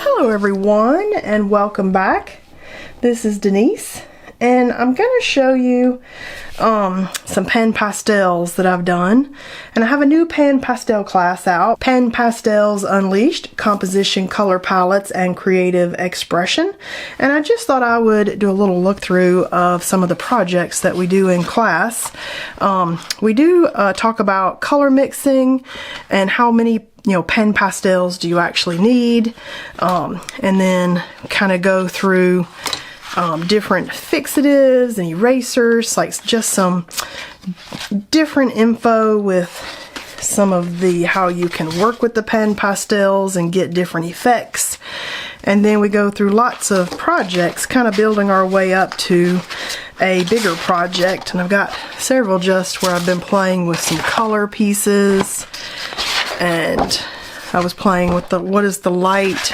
Hello everyone and welcome back. This is Denise and I'm going to show you some Pan Pastels that I've done. And I have a new Pan Pastel class out. Pan Pastels Unleashed, Composition, Color Palettes, and Creative Expression. And I just thought I would do a little look through of some of the projects that we do in class. We do talk about color mixing and how many Pan Pastels do you actually need, and then kind of go through different fixatives and erasers, like just some different info with some of the how you can work with the Pan Pastels and get different effects. And then we go through lots of projects, kind of building our way up to a bigger project. And I've got several just where I've been playing with some color pieces, and I was playing with what is the light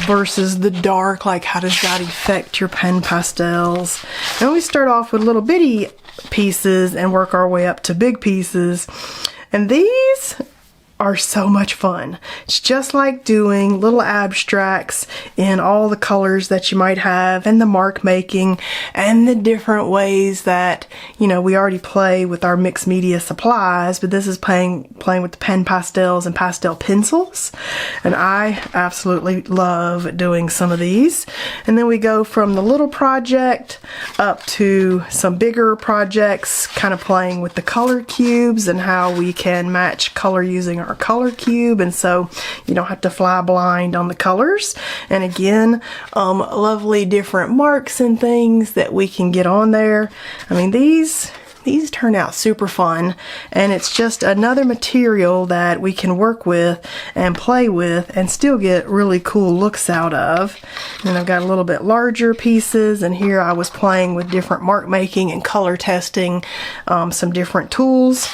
versus the dark, like how does that affect your Pan Pastels. And we start off with little bitty pieces and work our way up to big pieces, and these are so much fun. It's just like doing little abstracts in all the colors that you might have, and the mark making and the different ways that we already play with our mixed media supplies, but this is playing with the Pan Pastels and pastel pencils, and I absolutely love doing some of these. And then we go from the little project up to some bigger projects, kind of playing with the color cubes and how we can match color using our color cube, and so you don't have to fly blind on the colors. And again, lovely different marks and things that we can get on there. I mean, these turn out super fun, and it's just another material that we can work with and play with and still get really cool looks out of. And I've got a little bit larger pieces, and here I was playing with different mark making and color testing, some different tools.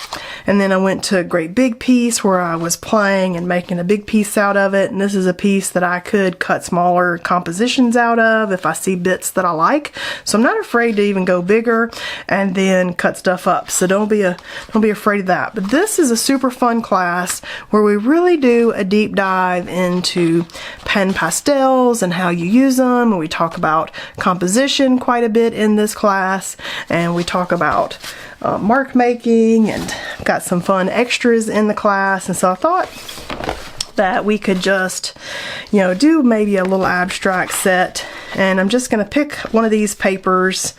And then I went to a great big piece where I was playing and making a big piece out of it, and this is a piece that I could cut smaller compositions out of if I see bits that I like. So I'm not afraid to even go bigger and then cut stuff up, so don't be afraid of that. But this is a super fun class where we really do a deep dive into Pan Pastels and how you use them, and we talk about composition quite a bit in this class, and we talk about mark making, and got some fun extras in the class. And so I thought that we could just do maybe a little abstract set. And I'm just going to pick one of these papers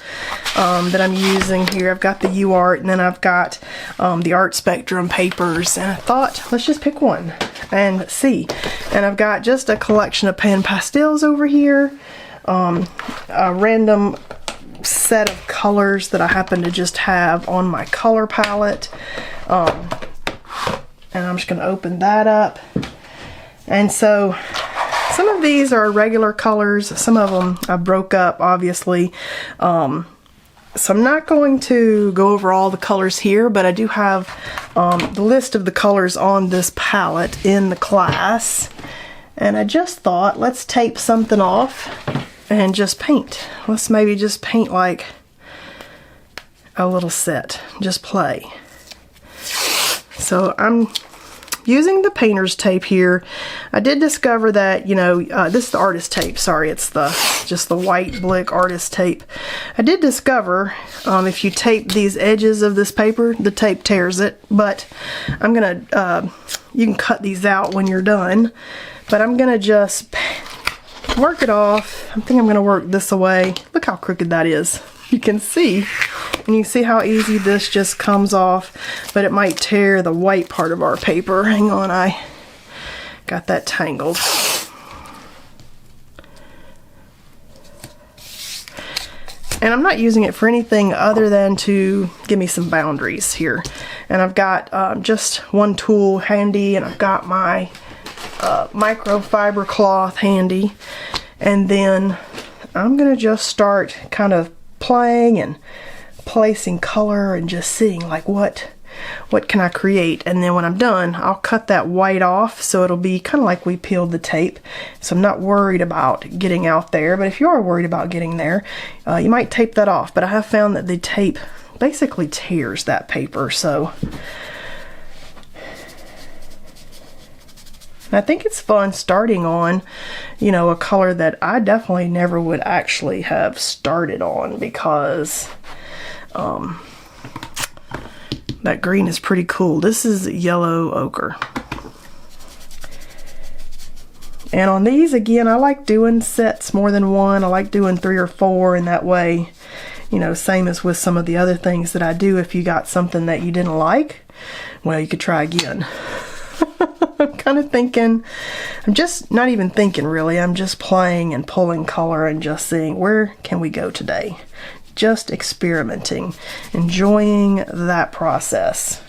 that I'm using here. I've got the UArt, and then I've got the Art Spectrum papers, and I thought let's just pick one and see. And I've got just a collection of Pan Pastels over here, a random set of colors that I happen to just have on my color palette, and I'm just going to open that up. And so some of these are regular colors, some of them I broke up, obviously. So I'm not going to go over all the colors here, but I do have the list of the colors on this palette in the class. And I just thought, let's tape something off and just paint. Let's maybe just paint like a little set, just play. So I'm using the painter's tape here. I did discover that, this is the artist tape, sorry, it's just the white Blick artist tape. I did discover if you tape these edges of this paper, the tape tears it, but I'm gonna, you can cut these out when you're done, but I'm gonna just work it off. I think I'm gonna work this away. Look how crooked that is. You can see, and you see how easy this just comes off, but it might tear the white part of our paper. Hang on, I got that tangled. And I'm not using it for anything other than to give me some boundaries here. And I've got just one tool handy, and I've got my microfiber cloth handy. And then I'm gonna just start kind of playing and placing color and just seeing like what can I create. And then when I'm done, I'll cut that white off so it'll be kind of like we peeled the tape, so I'm not worried about getting out there. But if you are worried about getting there, you might tape that off. But I have found that the tape basically tears that paper, so And I think it's fun starting on, you know, a color that I definitely never would actually have started on, because that green is pretty cool. This is yellow ochre. And on these, again, I like doing sets more than one. I like doing 3 or 4, and that way, you know, same as with some of the other things that I do, if you got something that you didn't like, well, you could try again. I'm kind of thinking, I'm just not even thinking really, I'm just playing and pulling color and just seeing where can we go today. Just experimenting, enjoying that process.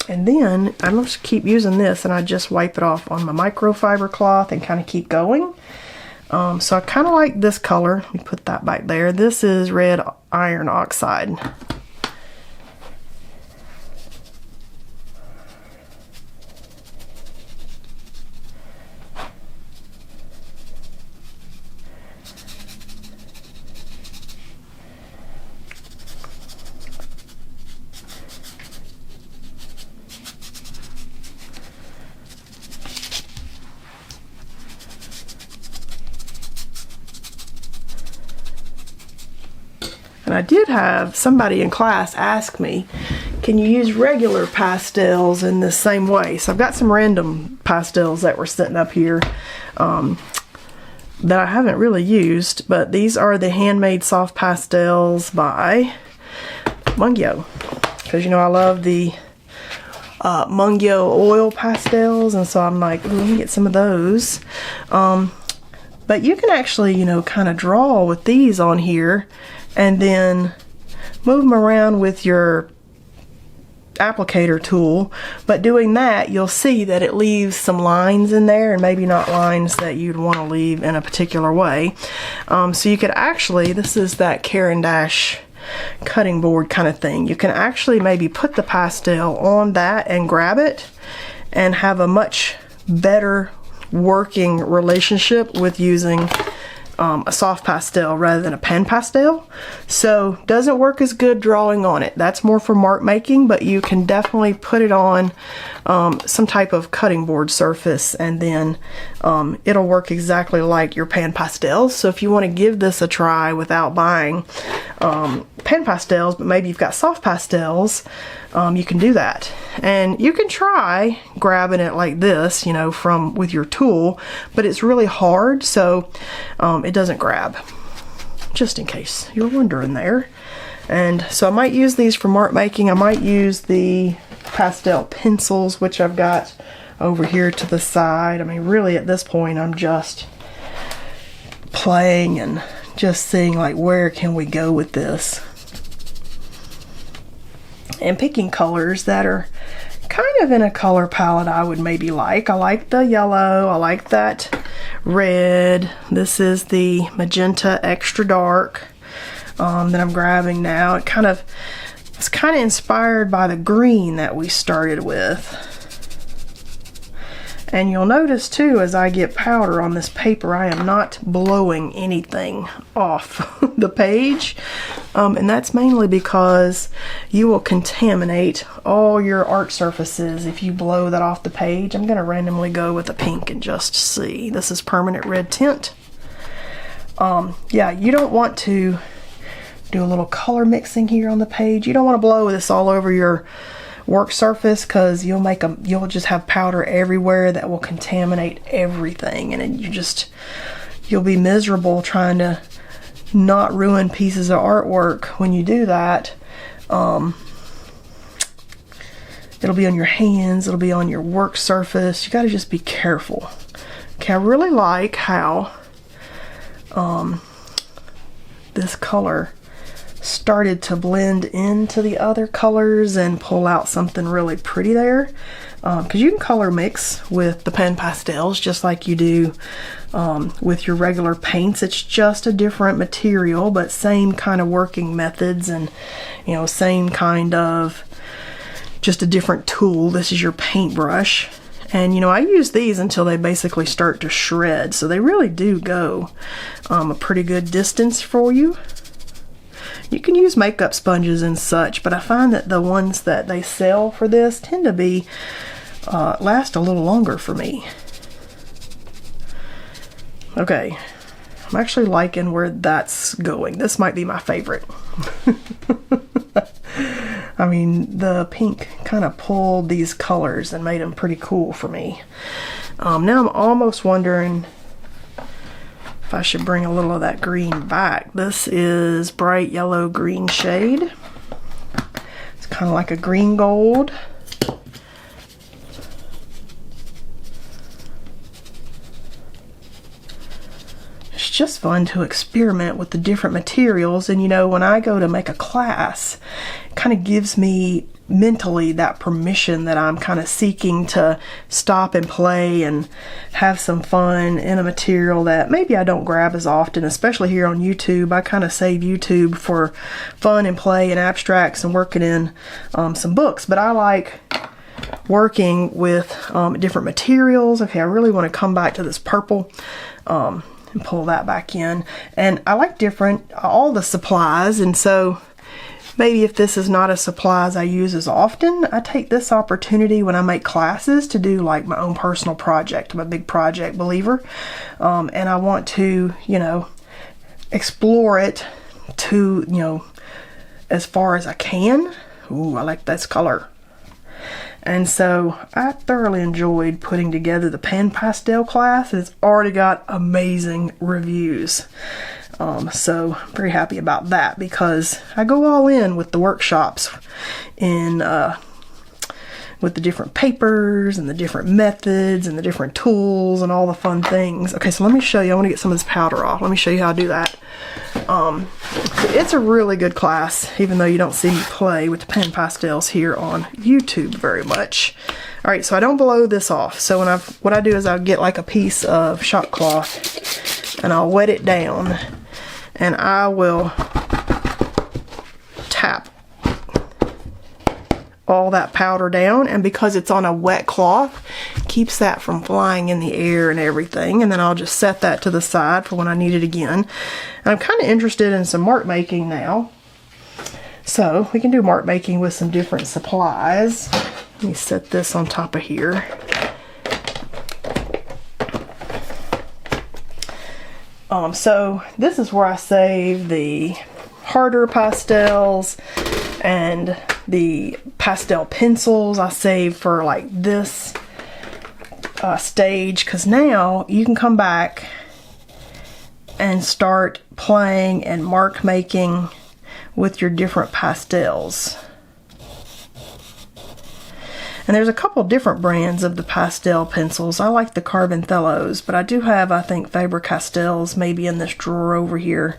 And then I just keep using this, and I just wipe it off on my microfiber cloth and kind of keep going. So I kind of like this color. Let me put that back there. This is red iron oxide. And I did have somebody in class ask me, can you use regular pastels in the same way? So I've got some random pastels that were sitting up here that I haven't really used, but these are the handmade soft pastels by Mungyo, because, you know, I love the Mungyo oil pastels, and so I'm like, ooh, let me get some of those. But you can actually, you know, kind of draw with these on here and then move them around with your applicator tool. But doing that, you'll see that it leaves some lines in there, and maybe not lines that you'd want to leave in a particular way. So you could actually, this is that Caran d'Ache cutting board kind of thing. You can actually maybe put the pastel on that and grab it and have a much better working relationship with using a soft pastel rather than a pan pastel. So doesn't work as good drawing on it. That's more for mark making, but you can definitely put it on some type of cutting board surface, and then it'll work exactly like your pan pastels. So if you want to give this a try without buying pan pastels, but maybe you've got soft pastels, you can do that. And you can try grabbing it like this, you know, from with your tool, but it's really hard, so it doesn't grab, just in case you're wondering there. And so I might use these for mark making. I might use the pastel pencils, which I've got over here to the side. I mean, really at this point I'm just playing and just seeing like where can we go with this, and picking colors that are kind of in a color palette I would maybe like. I like the yellow, I like that red. This is the magenta extra dark that I'm grabbing now. It's kind of inspired by the green that we started with. And you'll notice too, as I get powder on this paper, I am not blowing anything off the page. And that's mainly because you will contaminate all your art surfaces if you blow that off the page. I'm going to randomly go with a pink and just see. This is permanent red tint. Yeah, you don't want to do a little color mixing here on the page. You don't want to blow this all over your work surface, because you'll just have powder everywhere that will contaminate everything, and you'll be miserable trying to not ruin pieces of artwork when you do that. It'll be on your hands, it'll be on your work surface. You got to just be careful. Okay, I really like how this color started to blend into the other colors and pull out something really pretty there, because you can color mix with the Pan Pastels just like you do with your regular paints. It's just a different material, but same kind of working methods, and you know, same kind of, just a different tool. This is your paintbrush, and you know, I use these until they basically start to shred, so they really do go a pretty good distance for you. You can use makeup sponges and such, but I find that the ones that they sell for this tend to be last a little longer for me. Okay, I'm actually liking where that's going. This might be my favorite. I mean, the pink kind of pulled these colors and made them pretty cool for me. Now I'm almost wondering if I should bring a little of that green back. This is bright yellow green shade. It's kind of like a green gold. It's just fun to experiment with the different materials, and you know, when I go to make a class, it kind of gives me mentally that permission that I'm kind of seeking to stop and play and have some fun in a material that maybe I don't grab as often, especially here on YouTube. I kind of save YouTube for fun and play and abstracts and working in some books, but I like working with different materials. Okay, I really want to come back to this purple and pull that back in, and I like all the supplies, and so maybe if this is not a supplies I use as often, I take this opportunity when I make classes to do like my own personal project. I'm a big project believer, and I want to, you know, explore it to, you know, as far as I can. Ooh, I like this color. And so I thoroughly enjoyed putting together the Pan Pastel class. It's already got amazing reviews. So I'm very happy about that, because I go all in with the workshops with the different papers and the different methods and the different tools and all the fun things. Okay, so let me show you. I want to get some of this powder off. Let me show you how I do that. It's a really good class, even though you don't see me play with the Pan Pastels here on YouTube very much. All right, so I don't blow this off. So what I do is I'll get like a piece of shop cloth and I'll wet it down, and I will tap all that powder down, and because it's on a wet cloth, keeps that from flying in the air and everything. And then I'll just set that to the side for when I need it again. And I'm kind of interested in some mark making now, so we can do mark making with some different supplies. Let me set this on top of here. So this is where I save the harder pastels and the pastel pencils. I save for like this stage, because now you can come back and start playing and mark making with your different pastels. And there's a couple different brands of the pastel pencils. I like the Carbon Thellos, but I do have, I think, Faber-Castells maybe in this drawer over here.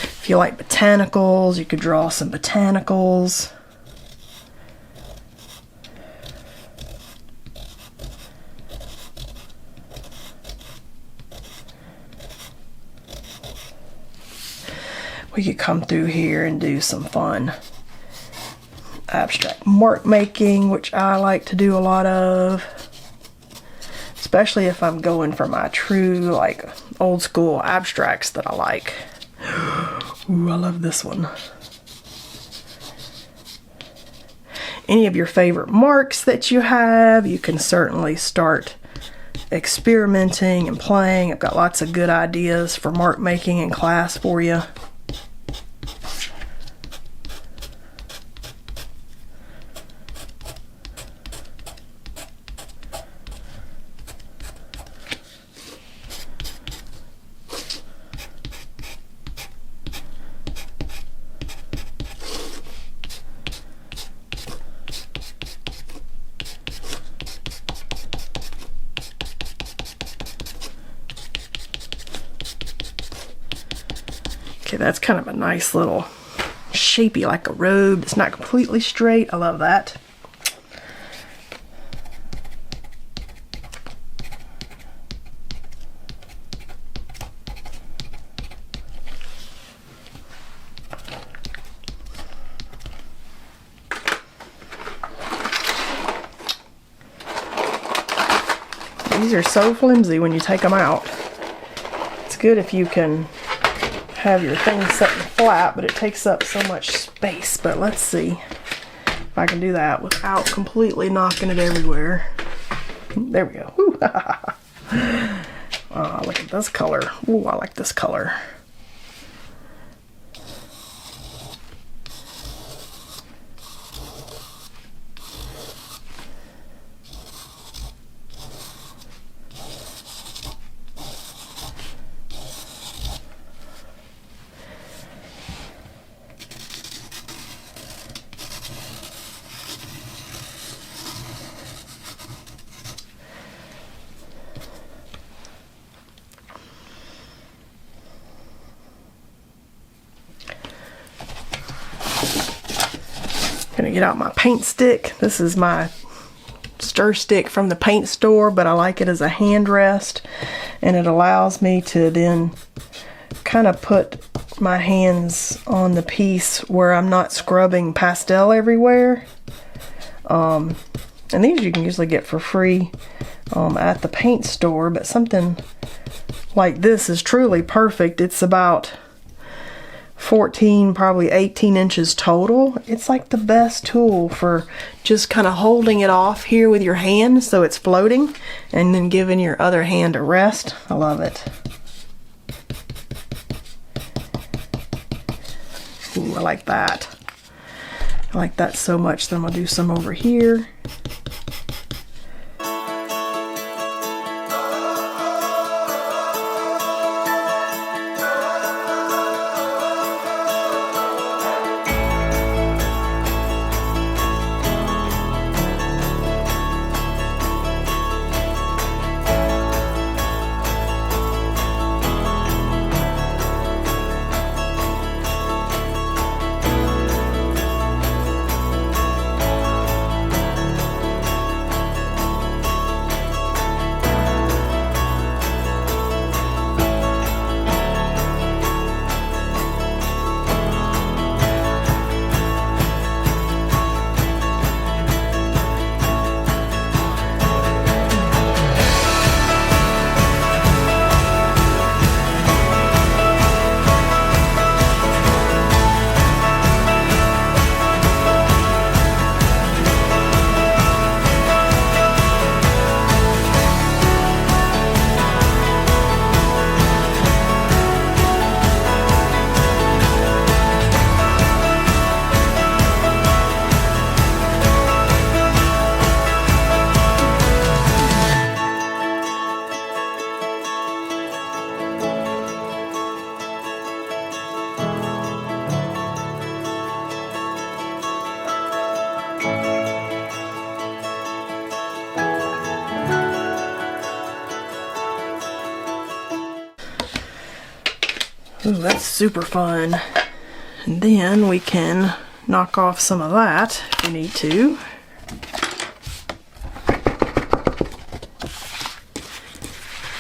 If you like botanicals, you could draw some botanicals. We could come through here and do some fun abstract mark making, which I like to do a lot of, especially if I'm going for my true like old school abstracts that I like. Ooh, I love this one. Any of your favorite marks that you have, you can certainly start experimenting and playing. I've got lots of good ideas for mark making in class for you. Okay, that's kind of a nice little shapey, like a robe. It's not completely straight. I love that. These are so flimsy when you take them out. It's good if you can have your thing sitting flat, but it takes up so much space. But let's see if I can do that without completely knocking it everywhere. There we go. Oh, look at this color. Ooh, I like this color. Gonna get out my paint stick. This is my stir stick from the paint store, but I like it as a hand rest, and it allows me to then kind of put my hands on the piece where I'm not scrubbing pastel everywhere. And these you can usually get for free at the paint store, but something like this is truly perfect. It's about 14, probably 18 inches total. It's like the best tool for just kind of holding it off here with your hand so it's floating, and then giving your other hand a rest. I love it. Ooh, I like that. I like that so much that I'm gonna do some over here. Ooh, that's super fun. And then we can knock off some of that if we need to.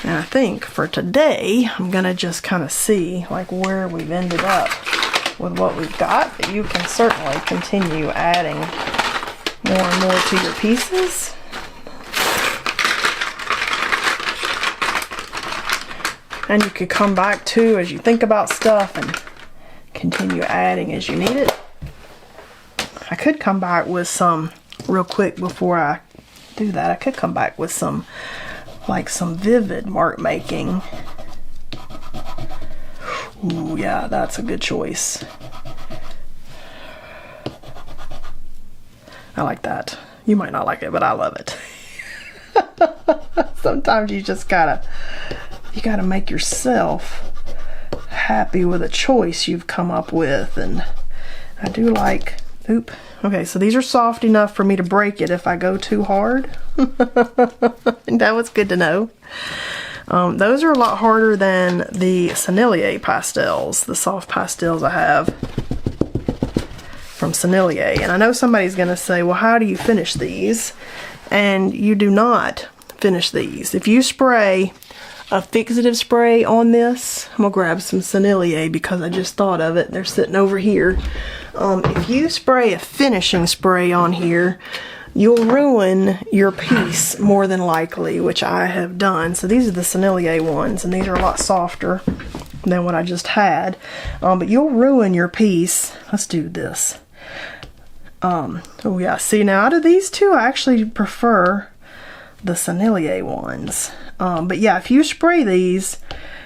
And I think for today, I'm gonna just kind of see like where we've ended up with what we've got, but you can certainly continue adding more and more to your pieces. And you could come back to as you think about stuff and continue adding as you need it. I could come back with some, real quick before I do that, I could come back with some, like some vivid mark making. Ooh, yeah, that's a good choice. I like that. You might not like it, but I love it. Sometimes you just gotta make yourself happy with a choice you've come up with. And I do like, okay, so these are soft enough for me to break it if I go too hard. That was good to know. Those are a lot harder than the Sennelier pastels, the soft pastels I have from Sennelier. And I know somebody's gonna say, well, how do you finish these? And you do not finish these. If you spray a fixative spray on this, I'm gonna grab some Sennelier because I just thought of it. They're sitting over here. If you spray a finishing spray on here, you'll ruin your piece more than likely, which I have done. So these are the Sennelier ones, and these are a lot softer. than what I just had. But you'll ruin your piece. Let's do this. Oh yeah, see, now out of these two, I actually prefer the Sennelier ones. But yeah, if you spray these,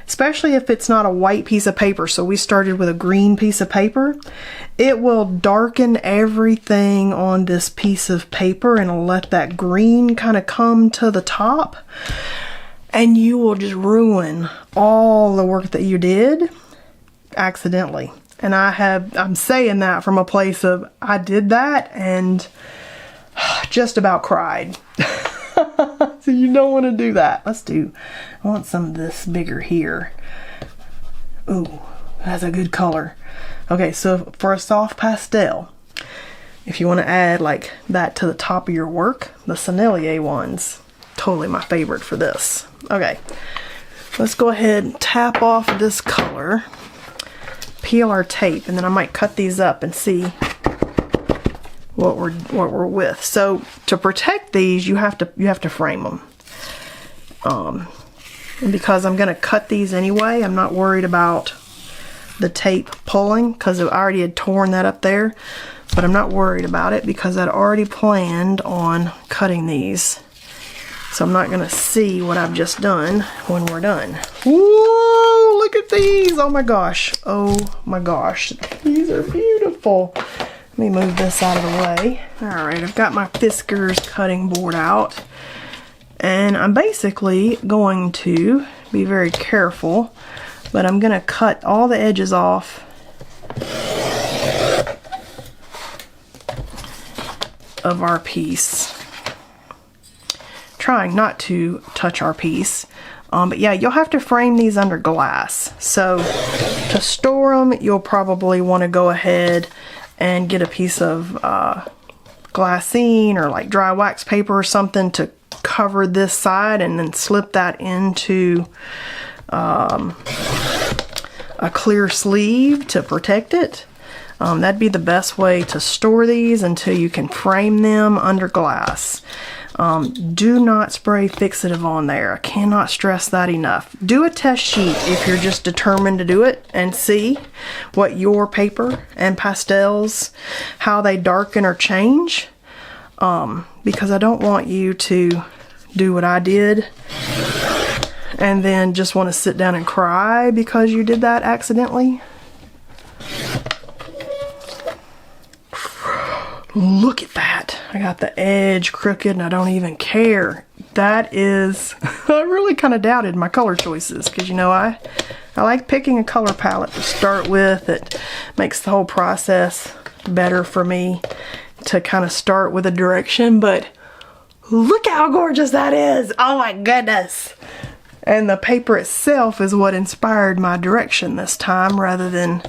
especially if it's not a white piece of paper, so we started with a green piece of paper, it will darken everything on this piece of paper and let that green kind of come to the top, and you will just ruin all the work that you did accidentally. And I'm saying that from a place of, I did that and just about cried. So you don't want to do that. I want some of this bigger here. Ooh, that's a good color. Okay, so for a soft pastel, if you want to add like that to the top of your work, the Sennelier ones, totally my favorite for this. Okay, let's go ahead and tap off this color, peel our tape, and then I might cut these up and see what we're with. So to protect these, you have to frame them. And because I'm gonna cut these anyway, I'm not worried about the tape pulling, because I already had torn that up there. But I'm not worried about it because I'd already planned on cutting these. So I'm not gonna see what I've just done when we're done. Whoa, look at these. Oh my gosh. Oh my gosh. These are beautiful. Let me move this out of the way. All right, I've got my Fiskars cutting board out, and I'm basically going to be very careful, but I'm gonna cut all the edges off of our piece, trying not to touch our piece. But yeah, you'll have to frame these under glass. So to store them, you'll probably want to go ahead and get a piece of glassine or like dry wax paper or something to cover this side, and then slip that into a clear sleeve to protect it. That'd be the best way to store these until you can frame them under glass. Do not spray fixative on there. I cannot stress that enough. Do a test sheet if you're just determined to do it, and see what your paper and pastels, how they darken or change. Because I don't want you to do what I did and then just want to sit down and cry because you did that accidentally. Look at that. I got the edge crooked and I don't even care. That is, I really kind of doubted my color choices, because you know, I like picking a color palette to start with. It makes the whole process better for me to kind of start with a direction. But look how gorgeous that is. Oh my goodness. And the paper itself is what inspired my direction this time, rather than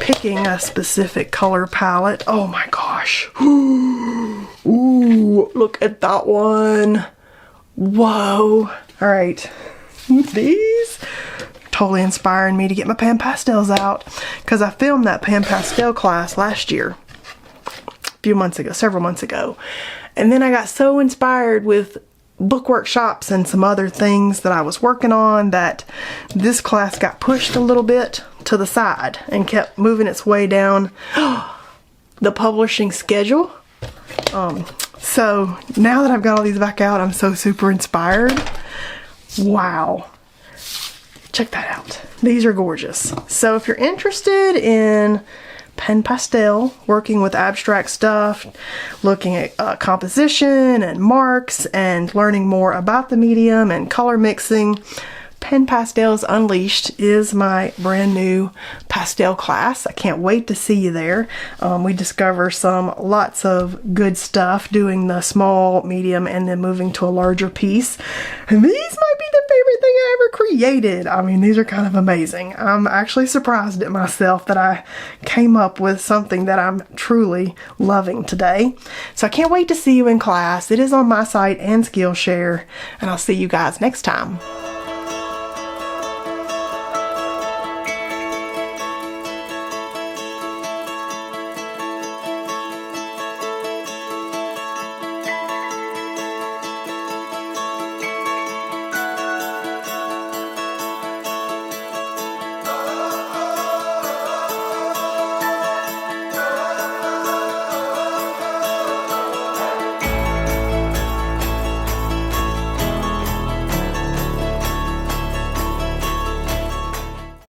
picking a specific color palette. Oh my gosh. Ooh, look at that one. Whoa. All right. These totally inspiring me to get my Pan Pastels out, because I filmed that Pan Pastel class last year, several months ago. And then I got so inspired with book workshops and some other things that I was working on that this class got pushed a little bit to the side and kept moving its way down the publishing schedule. So now that I've got all these back out, I'm so super inspired. Wow. Check that out. These are gorgeous. So if you're interested in Pan Pastel, working with abstract stuff, looking at composition and marks, and learning more about the medium and color mixing, Pan Pastels Unleashed is my brand new pastel class. I can't wait to see you there. We discover lots of good stuff doing the small, medium, and then moving to a larger piece. And these might be the favorite thing I ever created. I mean, these are kind of amazing. I'm actually surprised at myself that I came up with something that I'm truly loving today. So I can't wait to see you in class. It is on my site and Skillshare, and I'll see you guys next time.